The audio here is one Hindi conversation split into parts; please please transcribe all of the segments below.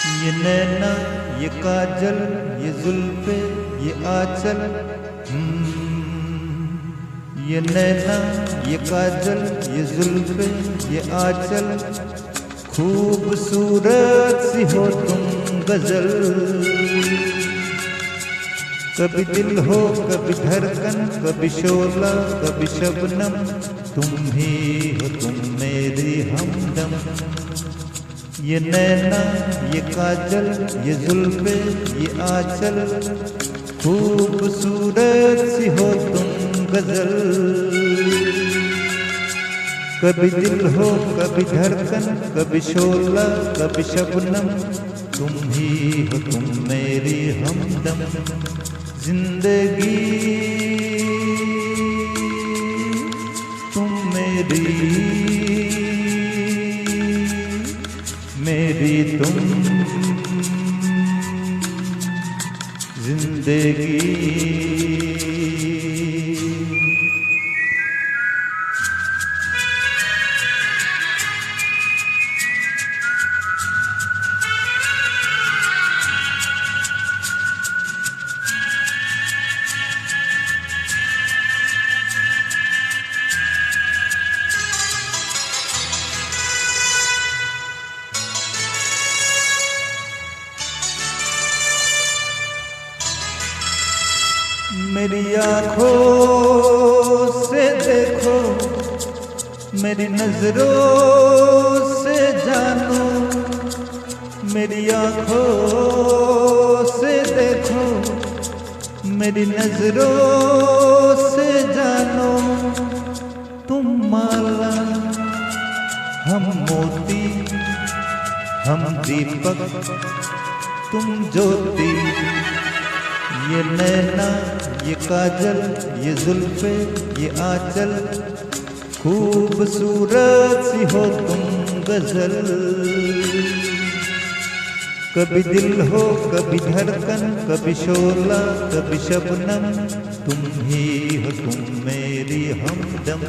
ये नैना, ये काजल, ये जुल्फे, ये आंचल। ये नैना, ये काजल, ये जुल्फे, ये आंचल। खूबसूरत सी हो तुम गजल। कभी दिल हो, कभी धड़कन, कभी शोला, कभी शबनम। तुम ही हो तुम मेरी हमदम। ये नैना, ये काजल, ये जुल्फे, ये आंचल। खूबसूरत सी हो तुम गजल। कभी दिल हो, कभी धड़कन, कभी शोला, कभी शबनम। तुम ही हो तुम मेरी हमदम। जिंदगी तुम मेरी तुम जिंदगी। मेरी आँखों से देखो, मेरी नजरों से जानो। मेरी आँखों से देखो, मेरी नजरों से जानो। तुम माला, हम मोती, हम दीपक, तुम ज्योति। ये नैना, ये काजल, ये जुल्फे, ये आंचल। खूबसूरत सी हो तुम गजल। कभी दिल हो, कभी धड़कन, कभी शोला, कभी शबनम। तुम ही हो तुम मेरी हमदम।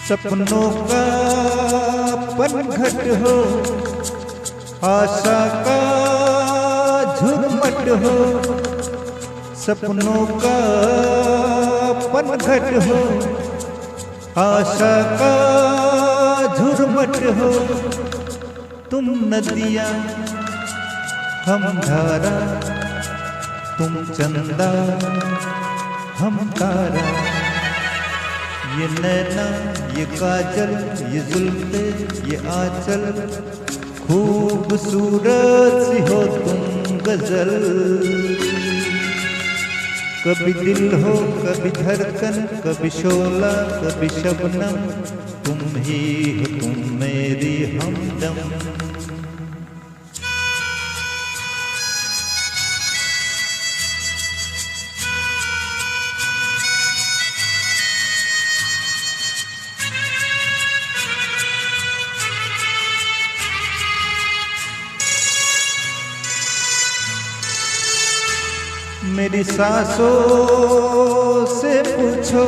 सपनों का पनघट हो, आशा का झुरमट हो। सपनों का पनघट हो, आशा का झुरमट हो। तुम नदियाँ, हम धारा, तुम चंदा, हम तारा। ये नैना, ये काजल, ये जुल्फे, ये आंचल। खूबसूरत सी हो तुम गजल। कभी दिल हो, कभी धड़कन, कभी शोला, कभी शबनम। तुम ही हो तुम मेरी हमदम। मेरी सांसों से पूछो,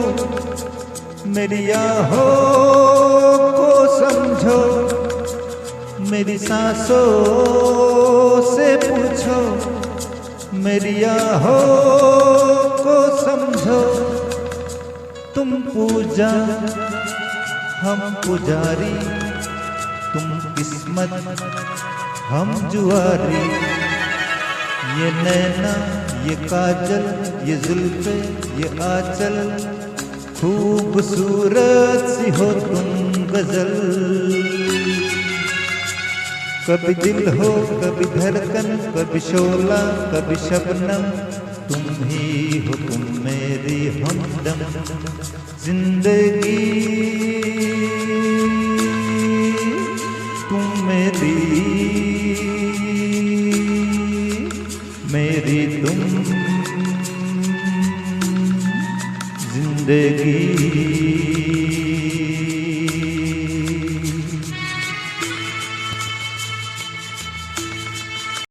मेरी आहों को समझो। मेरी सांसों से पूछो, मेरी आहों को समझो। तुम पूजा, हम पुजारी, तुम किस्मत, हम जुआरी। ये नैना, ये काजल, ये जुल्फे, ये आंचल। खूबसूरत सी हो तुम गजल। कभी दिल हो, कभी धड़कन, कभी शोला, कभी शबनम। तुम ही हो तुम मेरी हमदम। जिंदगी तुम मेरी तुम जिंदगी।